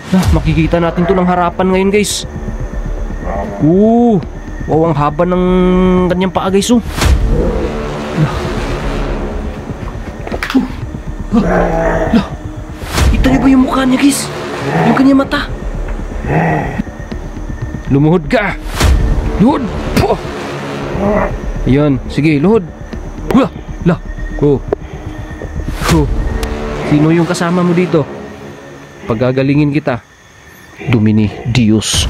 Makikita natin to ng harapan ngayon guys. Wow, ang haba ng kanyang paa guys. Ito ba yung mukha niya guys? Yung kanyang mata. Lumuhod ka. Luhod. Ayun, sige, luhod. Sino yung kasama mo dito? Pagagalingin kita. Domini Dios.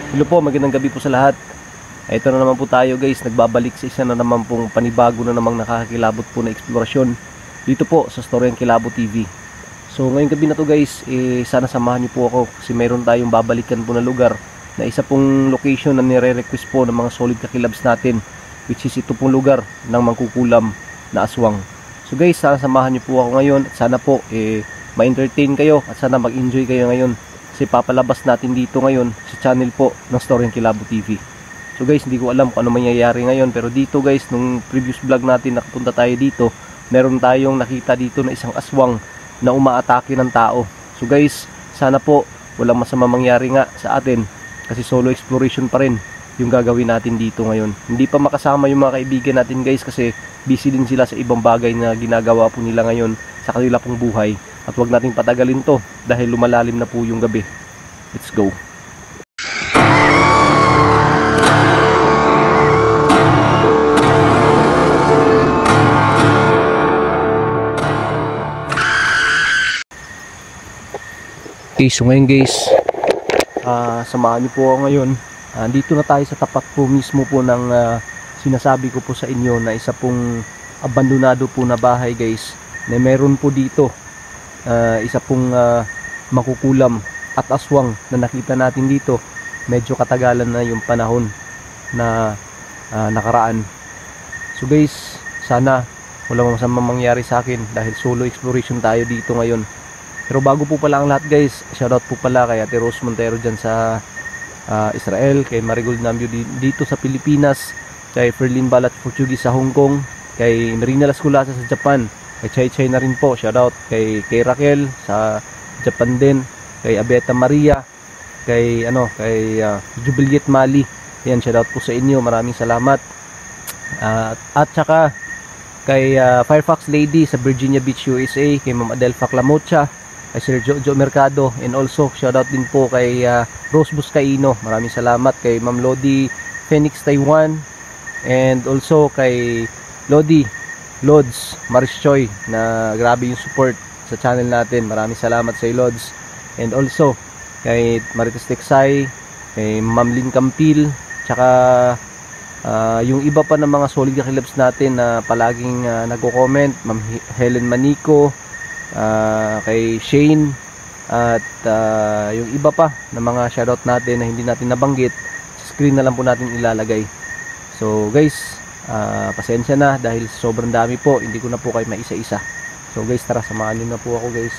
Hello po, magandang gabi po sa lahat. Ito na naman po tayo guys, nagbabalik sa isa na naman pong panibago na namang nakakakilabot po na eksplorasyon dito po sa Storyang Kilabot TV. So ngayong gabi na to guys, sana samahan niyo po ako kasi mayroon tayong babalikan po na lugar na isa pong location na nire-request po ng mga solid kakilabs natin, which is ito pong lugar ng mangkukulam na aswang. So guys, sana samahan niyo po ako ngayon at sana po ma-entertain kayo at sana mag-enjoy kayo ngayon kasi papalabas natin dito ngayon sa channel po ng Storyang Kilabot TV. So guys, hindi ko alam kung ano mangyayari ngayon, pero dito guys, nung previous vlog natin nakapunta tayo dito, meron tayong nakita dito na isang aswang na umaatake ng tao. So guys, sana po walang masama mangyari nga sa atin kasi solo exploration pa rin yung gagawin natin dito ngayon. Hindi pa makasama yung mga kaibigan natin guys kasi busy din sila sa ibang bagay na ginagawa po nila ngayon sa kanila pong buhay. At wag nating patagalin to dahil lumalalim na po yung gabi. Let's go. Okay, so ngayon guys, samahan niyo po ako ngayon. Dito na tayo sa tapat po mismo po ng sinasabi ko po sa inyo na isa pong abandonado po na bahay guys, na meron po dito isa pong makukulam at aswang na nakita natin dito. Medyo katagalan na yung panahon na nakaraan. So guys, sana walang masamang mangyari sa akin dahil solo exploration tayo dito ngayon. Pero bago po pala ang lahat guys, shoutout po pala kay Ate Rose Montero dyan sa Israel, kay Marigold Nambio dito sa Pilipinas, kay Ferlin Balat Portuguese sa Hong Kong, kay Marina Las Culasa sa Japan, kay Chay Chay na rin po, shoutout kay Raquel sa Japan din, kay Abeta Maria, kay Jubiliet Mali. Yan, shoutout po sa inyo, maraming salamat. At saka kay Firefox Lady sa Virginia Beach, USA, kay Ma'am Adelfa Clamocha, kay Sir Jojo Mercado, and also shoutout din po kay Rose Buscaino, maraming salamat, kay Ma'am Lodi Phoenix Taiwan, and also kay Lods Maris Choi na grabe yung support sa channel natin, maraming salamat sa Lods, and also kay Marites Texay, kay Ma'am Lynn Campil, tsaka yung iba pa ng mga solid kakilabs natin na palaging nagko-comment, Ma'am Helen Manico, kay Shane, at yung iba pa na mga shoutout natin na hindi natin nabanggit, sa screen na lang po natin ilalagay. So guys, pasensya na dahil sobrang dami po, hindi ko na po kayo maisa-isa. So guys, tara, samahan nyo na po ako guys.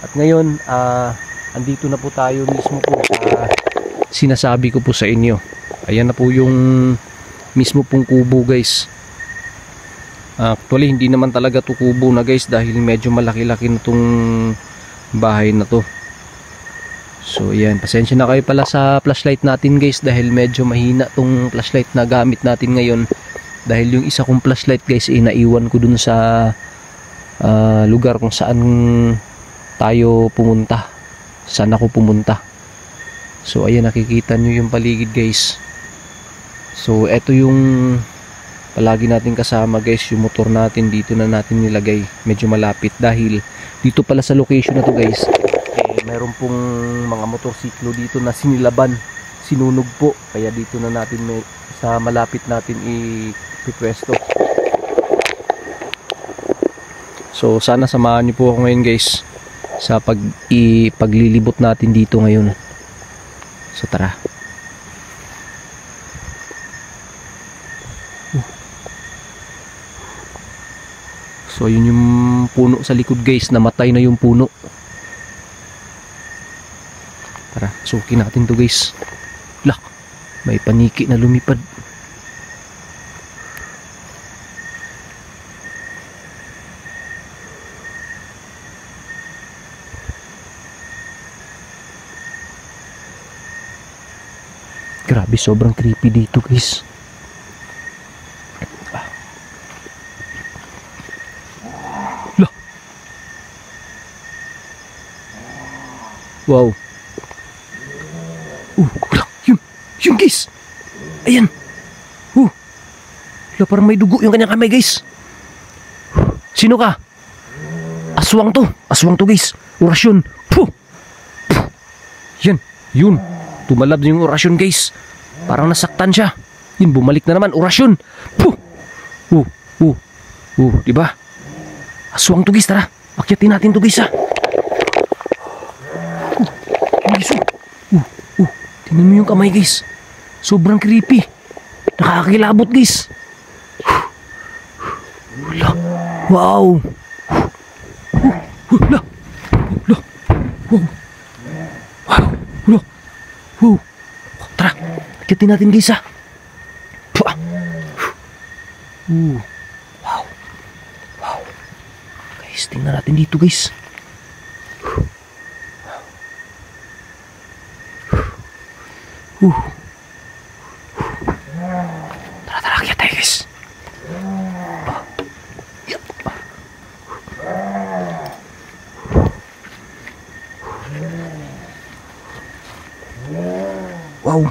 At ngayon, andito na po tayo mismo po sa sinasabi ko po sa inyo. Ayan na po yung mismo pong kubo guys. Actually hindi naman talaga to kubo na guys dahil medyo malaki-laki na tong bahay na to. So ayan, pasensya na kayo pala sa flashlight natin guys dahil medyo mahina tong flashlight na gamit natin ngayon. Dahil yung isa kong flashlight guys naiwan ko dun sa lugar kung saan tayo pumunta. Saan ako pumunta. So ayan, nakikita nyo yung paligid guys. So eto yung palagi natin kasama guys, yung motor natin dito na natin nilagay, medyo malapit dahil dito pala sa location na to guys, meron pong mga motorsiklo dito na sinilaban, sinunog po, kaya dito na natin sa malapit natin ipipwesto. So sana samahan niyo po ako ngayon guys sa paglilibot natin dito ngayon. So tara. So yun yung puno sa likod guys, namatay na yung puno. Tara, sukin natin to guys. Lah, may paniki na lumipad. Grabe, sobrang creepy dito guys. Lah. Wow. Yun guys. Ayan. Parang may dugo yung kanyang kamay guys. Sino ka? Aswang to. Aswang to guys. Orasyon. Puh. Yan. Yun. Tumalab na yung orasyon guys. Parang nasaktan siya. Yun, bumalik na naman. Orasyon. Puh. Diba? Aswang to guys. Tara. Akyatin natin to guys ha. Guys. Tingnan mo yung kamay guys. Sobrang creepy. Nakakakilabot guys. Wow. Wow. Tara, akitin natin guys ha. Wow. Guys, tingnan natin dito guys. Tara, akit tayo guys. Wow.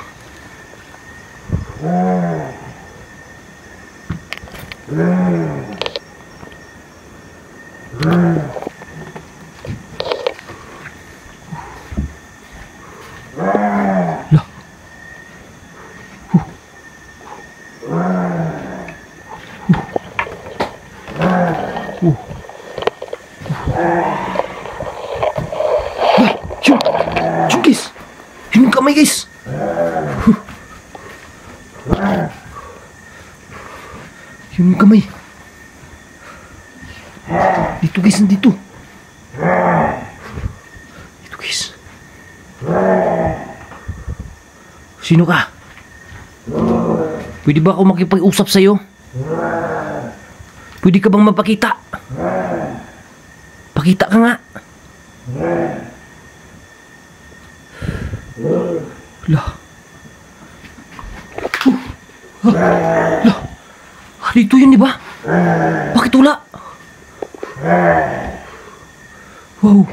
Yun guys. Yun yung kamay guys. Yun yung kamay. Dito guys, nandito. Dito guys. Sino ka? Pwede ba ako makipag-usap sa'yo? Pwede ka bang mapakita? Pakita ka nga. Lah. Dito yun, di ba? Bakit wala? Wow.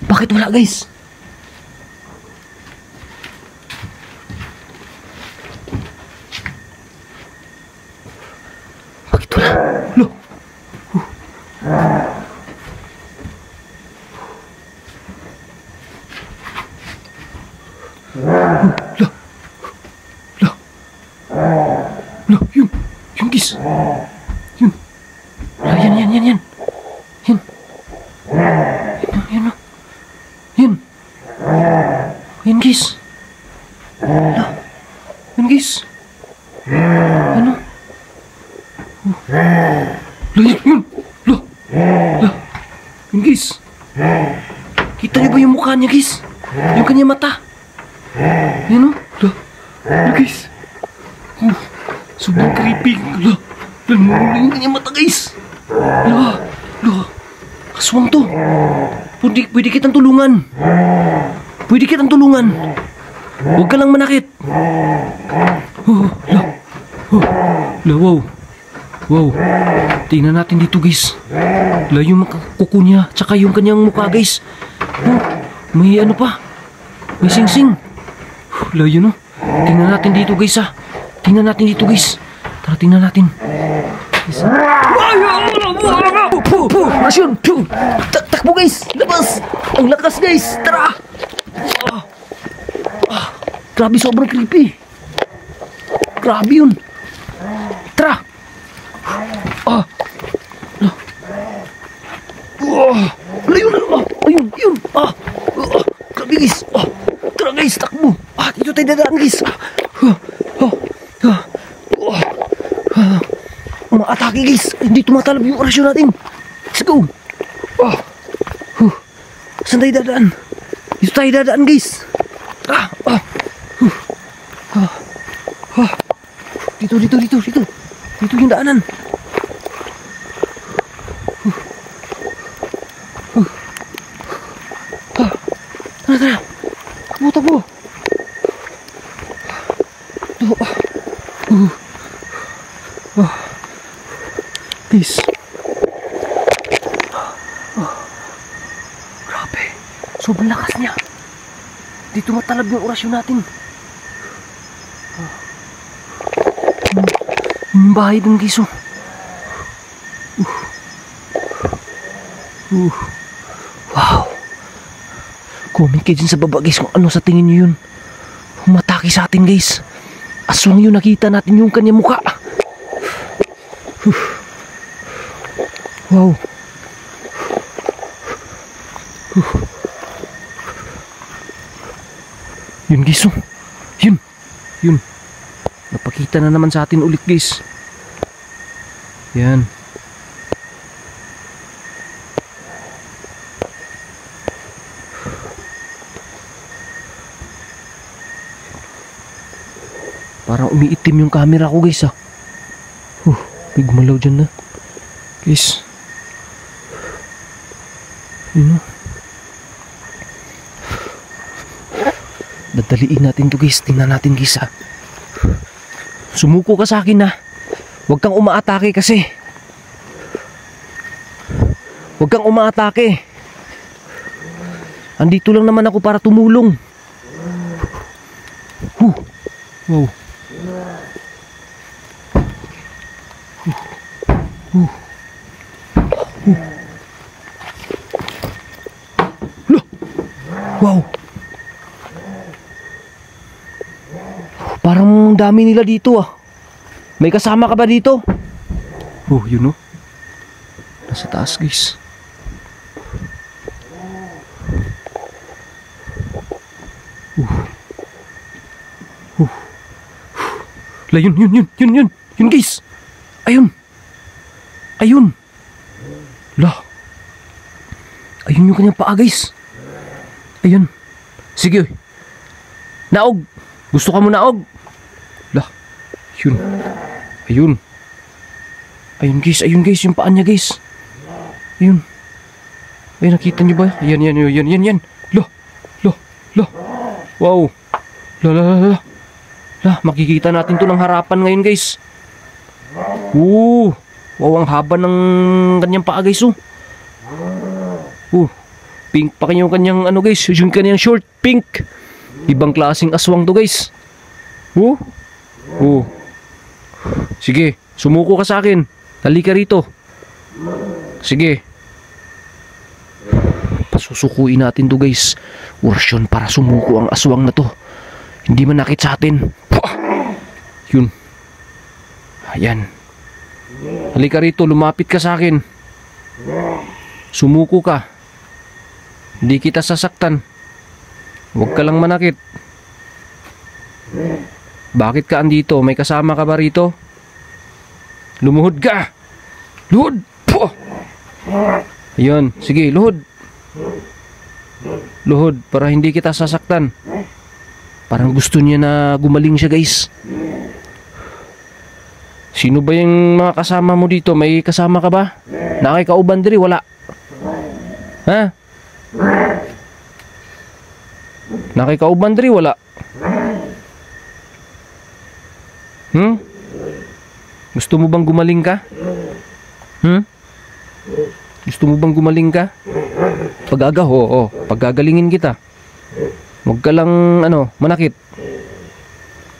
Bakit wala, guys? Bakit wala? Loh. Yung guys. Yun. Yan. Yan guys. Yan guys. Ano? Yun guys. Kita niyo ba yung mukha niya guys? Yung kanya mata. Yan o. Yun guys. Sobrang creepy. Lalmurong yung kanya mata guys. Aswang to. Pwede kitang tulungan. Huwag ka lang manakit. Wow. Tingnan natin dito guys. Yung kuko niya, tsaka yung kanyang mukha guys. May ano pa. May sing-sing. Yun o. Tingnan natin dito guys ha. Tara, tingnan natin. Rasyon! Takbo guys! Labas! Ang lakas guys! Tara! Grabe, sobrang creepy. Grabe yun. Tara! Ayun! Grabe guys! Tara guys, takbo! Dito tayo dadaan guys! Mga atake guys! Hindi tumatalab yung orasyon natin! Let's go! Saan tayo dadaan? Dito tayo dadaan guys! Dito yung daanan! Guys. Grabe. Sobrang lakas niya. Di tumatalab yung orasyon natin. Yung bahay dun guys. Wow. Comment kayo dyan sa baba guys kung ano sa tingin nyo yun. Humatake sa atin guys. Aswang yun, nakita natin yung kanyang mukha. Wow. Yun guys. Yun. Napakita na naman sa atin ulit guys. Yan. Parang umiitim yung camera ko guys may gumalaw dyan na. Guys. Yun Dadaliin natin to guys. Tingnan natin guys Sumuko ka sa akin Huwag kang umaatake kasi. Huwag kang umaatake. Andito lang naman ako para tumulong. Wow. Wow. Parang dami nila dito May kasama ka ba dito? Yun Nasa taas guys. La yun guys. Ayun. La. Ayun yung kanyang paa guys. Ayun. Sige. Naog. Gusto ka mo naog? La. Ayun. Ayun guys, yung paa niya guys. Ayun. Ay, nakita niyo ba? Yan. La. Wow. La. Makikita natin to ng harapan ngayon guys. Wow, ang haba ng kanyang paa guys pink pa kanyang guys. Yung kanyang short, pink. Ibang klaseng aswang to guys. Sige, sumuko ka sa akin. Halika rito. Sige. Pasusukuin natin to guys. Orasyon para sumuko ang aswang na to. Hindi manakit sa atin. Yun. Ayan. Halika rito, lumapit ka sa akin. Sumuko ka. Hindi kita sasaktan. Huwag ka lang manakit. Bakit ka andito? May kasama ka ba rito? Lumuhod ka. Luhod. Ayun, sige, luhod. Luhod para hindi kita sasaktan. Parang gusto niya na gumaling siya guys. Sino ba yung mga kasama mo dito? May kasama ka ba? Nakikauban diri? Wala. Ha? Nakikauban diri? Wala. Gusto mo bang gumaling ka? Gusto mo bang gumaling ka? Pagagalingin kita. Huwag ka lang manakit.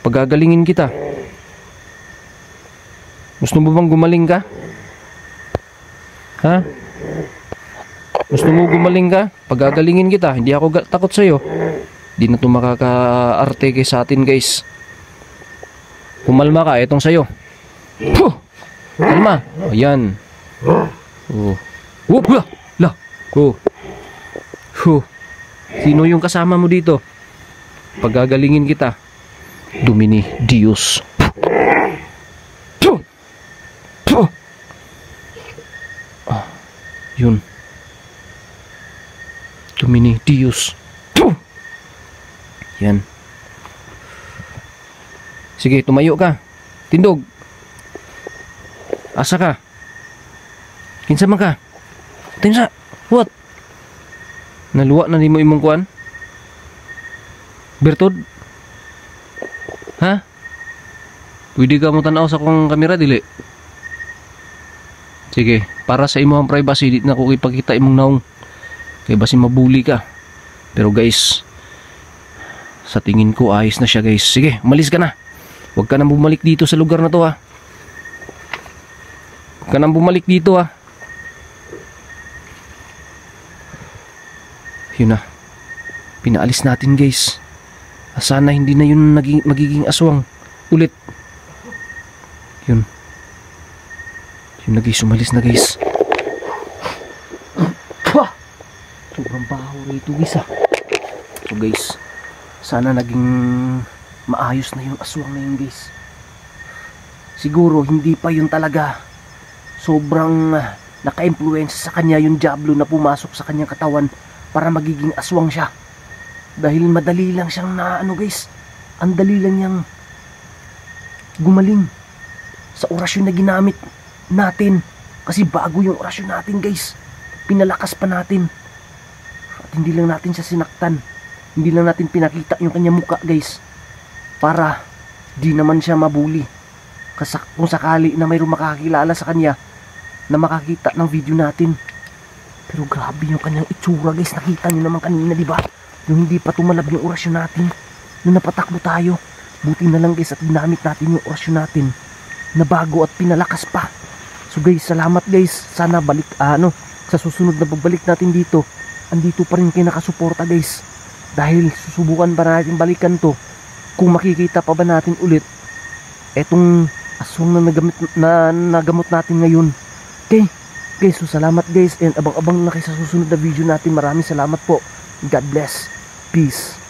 Pagagalingin kita. Gusto mo bang gumaling ka? Ha? Gusto mo gumaling ka? Pagagalingin kita. Hindi ako takot sa'yo. Di na ito makaka-arte kay sa atin guys. Kumalma ka. Itong sa'yo. Kalma. Ayan. Sino yung kasama mo dito? Pagagalingin kita. Domini Deus. Yun. Domini Deus. Yan. Sige, tumayo ka. Tindog. Asa ka? Kinsa man ka? Tinsa. What? Naluwa na di mo imong kuan? Bertod? Ha? Pwede ka mo tanaw sa kong kamera dili. Sige, para sa imo ang privacy, di na ko ipakita imong naong. Kaya basi mabuli ka. Pero guys, sa tingin ko ayos na siya guys. Sige, umalis ka na. Huwag ka nang bumalik dito sa lugar na to ha. Huwag ka nang bumalik dito ha. Yun na. Pinaalis natin guys. Sana hindi na yun magiging aswang ulit. Yun. Yun na guys, umalis na guys. Sobrang baho rito guys ha. So guys, sana naging maayos na yung aswang na yun guys. Siguro hindi pa yun talaga. Sobrang naka-influence sa kanya yung diablo na pumasok sa kanyang katawan para magiging aswang siya. Dahil madali lang siyang guys. Ang dali lang niyang gumaling sa orasyon na ginamit natin. Kasi bago yung orasyon natin guys. Pinalakas pa natin. At hindi lang natin siya sinaktan. Hindi lang natin pinakita yung kanyang muka guys. Para di naman siya mabuli. Kasi kung sakali na mayroong makakilala sa kanya na makakita ng video natin. Pero grabe yung kanyang itsura guys. Nakita nyo naman kanina diba? Yung hindi pa tumalab yung orasyon natin. Nung napatakbo tayo. Buti na lang guys at ginamit natin yung orasyon natin na bago at pinalakas pa. So guys, salamat guys. Sana balik sa susunod na pagbalik natin dito, andito pa rin kayo nakasuporta guys. Dahil susubukan ba natin balikan to kung makikita pa ba natin ulit etong aswang na nagamot natin ngayon. Okay guys, so salamat guys and abang-abang na kayo sa susunod na video natin. Maraming salamat po. God bless. Peace.